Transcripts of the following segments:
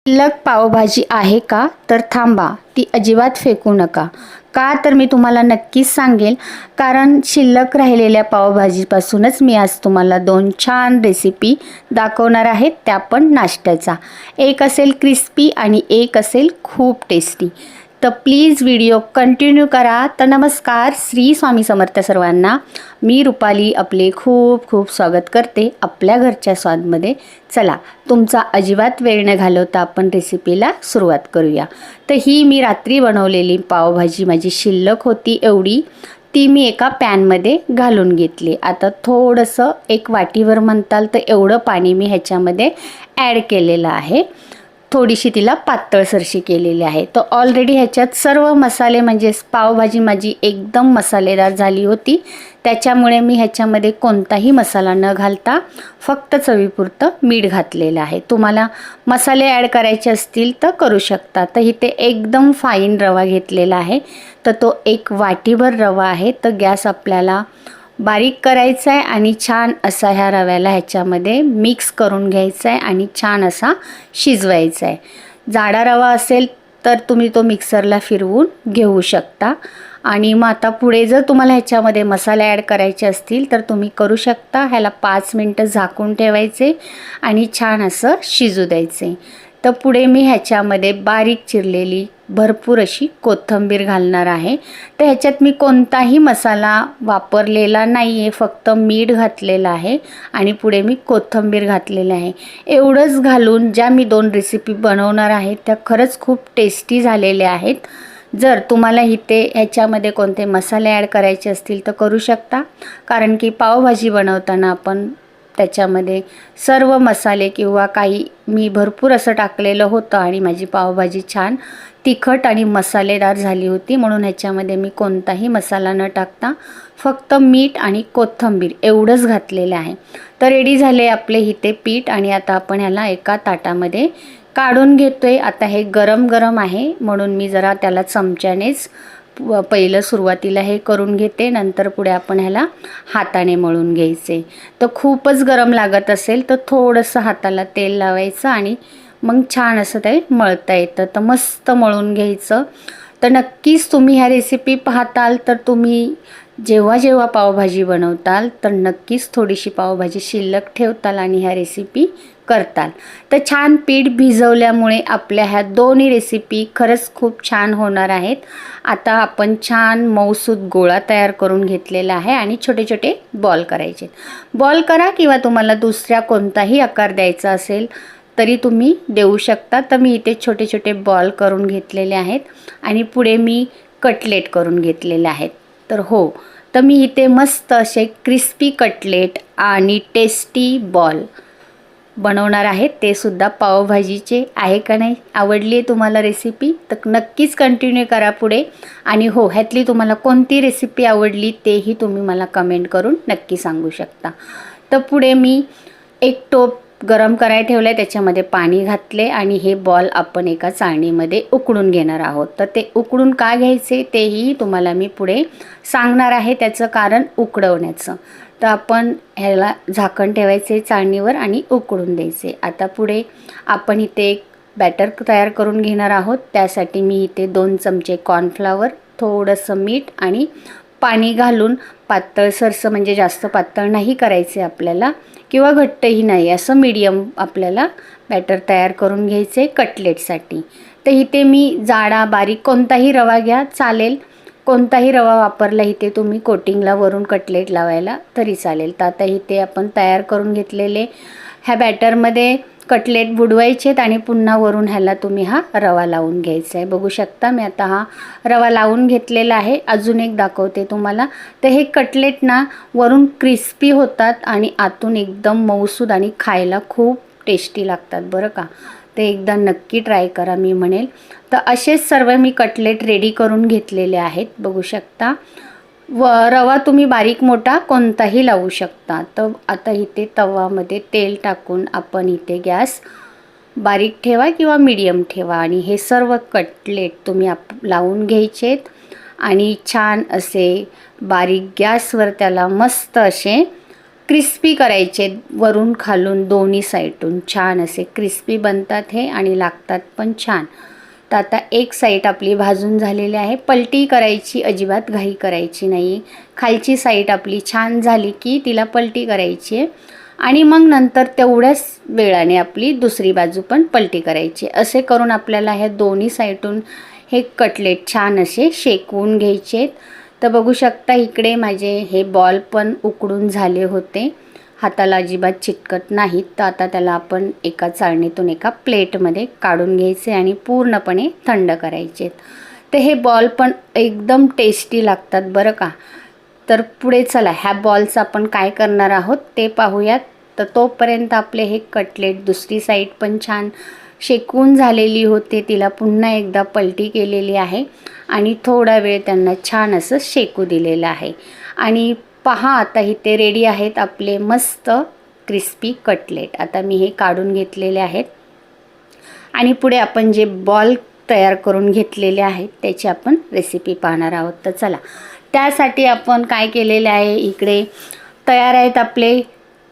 शिल्लक पावभाजी आहे का? तर थांबा, ती अजिबात फेकू नका. का तर मी तुम्हाला नक्कीच सांगेल, कारण शिल्लक राहिलेल्या पावभाजीपासूनच मी आज तुम्हाला 2 छान रेसिपी दाखवणार आहे, त्या पण नाश्त्याचा. एक असेल क्रिस्पी आणि एक असेल खूप टेस्टी. तर प्लीज व्हिडिओ कंटिन्यू करा. तर नमस्कार, श्री स्वामी समर्थ सर्वांना. मी रुपाली आपले खूप खूप स्वागत करते आपल्या घरच्या स्वादमध्ये. चला, तुमचा अजिबात वेळ न घालवता आपण रेसिपीला सुरुवात करूया. तर ही मी रात्री बनवलेली पावभाजी माझी शिल्लक होती एवढी, ती मी एका पॅनमध्ये घालून घेतली. आता थोडंसं एक वाटीवर म्हणताल तर एवढं पाणी मी ह्याच्यामध्ये ॲड केलेलं आहे. थोडीशी तिला पातळसरशी केलेली आहे. तर ऑलरेडी ह्याच्यात सर्व मसाले म्हणजे पावभाजी माझी एकदम मसालेदार झाली होती, त्याच्यामुळे मी ह्याच्यामध्ये कोणताही मसाला न घालता फक्त चवीपुरतं मीठ घातलेलं आहे. तुम्हाला मसाले ॲड करायचे असतील तर करू शकता. तर इथे एकदम फाईन रवा घेतलेला आहे. तर तो एक वाटीभर रवा आहे. तर गॅस आपल्याला बारीक करायचा आहे आणि छान असा ह्या रव्याला ह्याच्यामध्ये मिक्स करून घ्यायचा आहे आणि छान असा शिजवायचा आहे. जाडा रवा असेल तर तुम्ही तो मिक्सरला फिरवून घेऊ शकता. आणि मग आता पुढे जर तुम्हाला ह्याच्यामध्ये मसाले ॲड करायचे असतील तर तुम्ही करू शकता. ह्याला 5 मिनटं झाकून ठेवायचे आणि छान असं शिजू द्यायचे. तर पुढे मी ह्याच्यामध्ये बारीक चिरलेली भरपूर अशी कोथिंबीर घालणार आहे. तर ह्याच्यात मी कोणताही मसाला वापरलेला नाही आहे, फक्त मीठ घातलेलं आहे आणि पुढे मी कोथिंबीर घातलेलं आहे. एवढंच घालून ज्या मी 2 रेसिपी बनवणार आहे त्या खरंच खूप टेस्टी झालेल्या आहेत. जर तुम्हाला इथे ह्याच्यामध्ये कोणते मसाले ॲड करायचे असतील तर करू शकता, कारण की पावभाजी बनवताना आपण त्याच्यामध्ये सर्व मसाले किंवा काही मी भरपूर असं टाकलेलं होतं आणि माझी पावभाजी छान तिखट आणि मसालेदार झाली होती. म्हणून ह्याच्यामध्ये मी कोणताही मसाला न टाकता फक्त मीठ आणि कोथिंबीर एवढंच घातलेलं आहे. तर रेडी झाले आपले इथे पीठ आणि आता आपण ह्याला एका ताटामध्ये काढून घेतोय. आता हे गरम गरम आहे म्हणून मी जरा त्याला चमच्यानेच पहिलं सुरुवातीला हे करून घेते, नंतर पुढे आपण ह्याला हाताने मळून घ्यायचे. तर खूपच गरम लागत असेल तर थोडंसं हाताला तेल लावायचं आणि मग छान असं ते मळता येतं. तर मस्त मळून घ्यायचं. तर नक्कीच तुम्ही ह्या रेसिपी पाहताल तर तुम्ही जेव्हा जेव्हा पावभाजी बनवताल तर नक्कीच थोडीशी पावभाजी शिल्लक ठेवताल आणि ह्या रेसिपी करताल. तर छान पीठ भिजवल्यामुळे आपल्या ह्या दोन्ही रेसिपी खरंच खूप छान होणार आहेत. आता आपण छान मऊसूत गोळा तयार करून घेतलेला आहे आणि छोटे छोटे बॉल करायचे. बॉल करा किंवा तुम्हाला दुसऱ्या कोणताही आकार द्यायचा असेल तरी तुम्ही देऊ शकता. तर मी इथे छोटे छोटे बॉल करून घेतलेले आहेत आणि पुढे मी कटलेट करून घेतलेले आहेत. तर हो, तर मी इथे मस्त असे क्रिस्पी कटलेट आणि टेस्टी बॉल बनवणार आहेत, ते सुद्धा पावभाजीचे. आहे का नाही? आवडली आहे तुम्हाला रेसिपी? तर नक्कीच कंटिन्यू करा पुढे. आणि हो, ह्यातली तुम्हाला कोणती रेसिपी आवडली तेही तुम्ही मला कमेंट करून नक्की सांगू शकता. तर पुढे मी एक टोप गरम करायला ठेवलं आहे, त्याच्यामध्ये पाणी घातले आणि हे बॉल आपण एका चाळणीमध्ये उकळून घेणार आहोत. तर ते उकळून का घ्यायचे तेही तुम्हाला मी पुढे सांगणार आहे, त्याचं कारण उकळवण्याचं. तर आपण ह्याला झाकण ठेवायचे चाळणीवर आणि उकळून द्यायचे. आता पुढे आपण इथे एक बॅटर तयार करून घेणार आहोत. त्यासाठी मी इथे 2 चमचे कॉर्नफ्लॉवर, थोडंसं मीठ आणि पाणी घालून पातळसरसं, म्हणजे जास्त पातळ नाही करायचे आपल्याला किंवा घट्टही नाही, असं मीडियम आपल्याला बॅटर तयार करून घ्यायचे कटलेटसाठी. तर इथे मी जाडा बारीक कोणताही रवा घ्या चालेल, कोणताही रवा वापरला इथे तुम्ही कोटिंगला वरून कटलेट लावायला तरी चालेल. तर आता इथे आपण तयार करून घेतलेले ह्या बॅटरमध्ये कटलेट बुडवायचेत आणि पुन्हा वरून ह्याला तुम्ही हा रवा लावून घ्यायचा आहे. बघू शकता मी आता हा रवा लावून घेतलेला आहे. अजून एक दाखवते तुम्हाला. तर हे कटलेट ना वरून क्रिस्पी होतात आणि आतून एकदम मऊसूद आणि खायला खूप टेस्टी लागतात बरं का. ते एकदा नक्की ट्राय करा मी म्हणेल. तर असेच सर्व मी कटलेट रेडी करून घेतलेले आहेत. बघू शकता. रवा तुम्ही बारीक मोठा कोणताही लावू शकता. तर आता इथे तवामध्ये तेल टाकून आपण इथे गॅस बारीक ठेवा किंवा मीडियम ठेवा आणि हे सर्व कटलेट तुम्ही लावून घ्यायचेत आणि छान असे बारीक गॅसवर त्याला मस्त असे क्रिस्पी करायचे, वरून खालून दोन्ही साईडून छान असे क्रिस्पी बनतात हे आणि लागतात पण छान. तर आता एक साईड आपली भाजून झालेली आहे. पलटी करायची, अजिबात घाई करायची नाही. खालची साईड आपली छान झाली की तिला पलटी करायची आहे आणि मग नंतर तेवढ्याच वेळाने आपली दुसरी बाजू पण पलटी करायची. असे करून आपल्याला ह्या दोन्ही साईडून हे कटलेट छान असे शेकवून घ्यायचे. तर बघू शकता इकडे माझे हे बॉल पण उकडून झाले होते, हाताला अजिबात चिटकत नाहीत. तर आता त्याला आपण एका चाळणीतून एका प्लेटमध्ये काढून घ्यायचे आणि पूर्णपणे थंड करायचे. तर हे बॉल पण एकदम टेस्टी लागतात बरं का. तर पुढे चला ह्या बॉल्स आपण काय करणार आहोत ते पाहूयात. तर तोपर्यंत आपले हे कटलेट दुसरी साईड पण छान शेकून झालेली होते, तिला पुन्हा एकदा पलटी केलेली आहे आणि थोडा वेळ त्यांना छान असं शेकू दिलेलं आहे. आणि पहा आता इथे रेडी आहेत आपले मस्त क्रिस्पी कटलेट. आता मी हे काढून घेतलेले आहेत आणि पुढे आपण जे बॉल तयार करून घेतलेले आहेत त्याची आपण रेसिपी पाहणार आहोत. तर चला, त्यासाठी आपण काय केलेले आहे, इकडे तयार आहेत आपले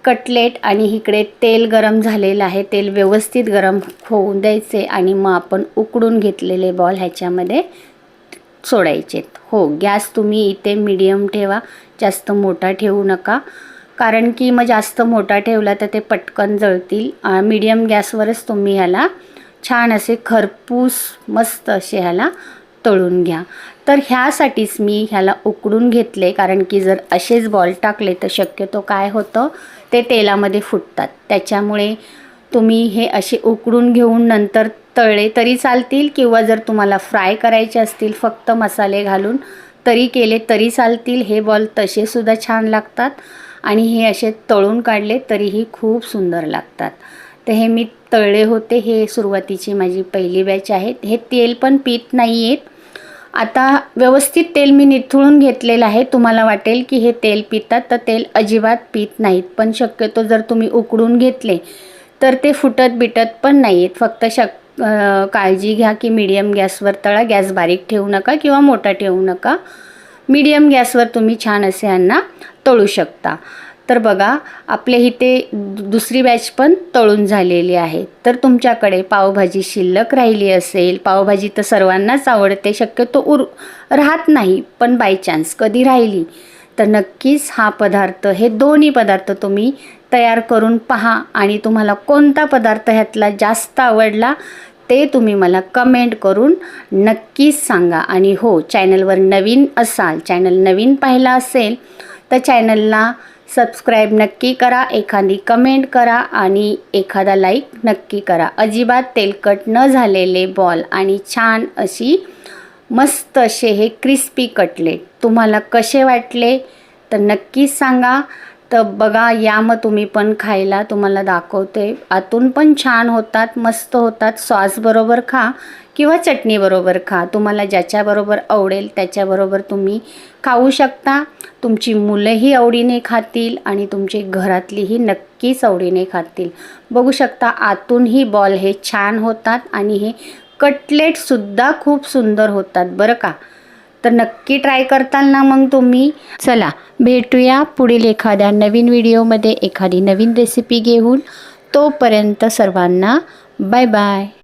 कटलेट आणि इकडे तेल गरम झालेलं आहे. तेल व्यवस्थित गरम होऊन द्यायचे आणि मग आपण उकडून घेतलेले बॉल ह्याच्यामध्ये सोडायचे. हो, गॅस तुम्ही इथे मीडियम ठेवा, जास्त मोठा ठेवू नका, कारण की मग जास्त मोठा ठेवला तर ते पटकन जळतील. मीडियम गॅसवरच तुम्ही ह्याला छान असे खरपूस मस्त असे ह्याला तळून घ्या. तर ह्यासाठीच मी ह्याला उकडून घेतले, कारण की जर असेच बॉल टाकले तर शक्यतो काय होतं, ते तेलामध्ये फुटतात. त्याच्यामुळे तुम्ही हे असे उकडून घेऊन नंतर तळले तरी चालतील किंवा जर तुम्हाला फ्राय करायचे असतील फक्त मसाले घालून तरी केले तरी चालतील. हे बॉल तसेसुद्धा छान लागतात आणि हे असे तळून काढले तरीही खूप सुंदर लागतात. तर हे मी तळले होते, हे सुरुवातीची माझी पहिली बॅच आहे. हे तेल पण पीत नाही आहेत. आता व्यवस्थित तेल मी निथळून घेतलेलं आहे. तुम्हाला वाटेल की हे तेल पितात, तर तेल अजिबात पीत नाहीत. पण शक्यतो जर तुम्ही उकडून घेतले तर ते फुटत बिटत पण नाही आहेत. फक्त काळजी घ्या की मीडियम गॅसवर तळा, गॅस बारीक ठेवू नका किंवा मोठा ठेवू नका. मीडियम गॅसवर तुम्ही छान असे यांना तळू शकता. तर बघा आपले इथे दुसरी बॅच पण तळून झालेली आहे. तर तुमच्याकडे पावभाजी शिल्लक राहिली असेल, पावभाजी तर सर्वांनाच आवडते, शक्यतो राहत नाही, पण बाय चान्स कधी राहिली तर नक्कीच हा पदार्थ, हे दोन्ही पदार्थ तुम्ही तयार करून पहा आणि तुम्हाला कोणता पदार्थ ह्यातला जास्त आवडला ते तुम्ही मला कमेंट करून नक्कीच सांगा. आणि हो, चॅनलवर नवीन असाल, चॅनल नवीन पाहिला असेल तर चॅनलला सबस्क्राईब नक्की करा, एखादी कमेंट करा आणि एखादा लाईक नक्की करा. अजिबात तेलकट न झालेले बॉल आणि छान अशी मस्त असे हे क्रिस्पी कटलेट तुम्हाला कसे वाटले तर नक्कीच सांगा. तर बघा, या मग तुम्ही पण खायला, तुम्हाला दाखवते. आतून पण छान होतात, मस्त होतात. सॉसबरोबर खा किंवा चटणीबरोबर खा, तुम्हाला ज्याच्याबरोबर आवडेल त्याच्याबरोबर तुम्ही खाऊ शकता. तुमची मुलंही आवडीने खातील आणि तुमचे घरातलीही नक्कीच आवडीने खातील. बघू शकता आतूनही बॉल हे छान होतात आणि हे कटलेटसुद्धा खूप सुंदर होतात बरं का. तर नक्की ट्राय करताल ना मग तुम्ही. चला, भेटूया पुढील एखाद्या नवीन व्हिडिओमध्ये एखादी नवीन रेसिपी घेऊन. तोपर्यंत सर्वांना बाय बाय.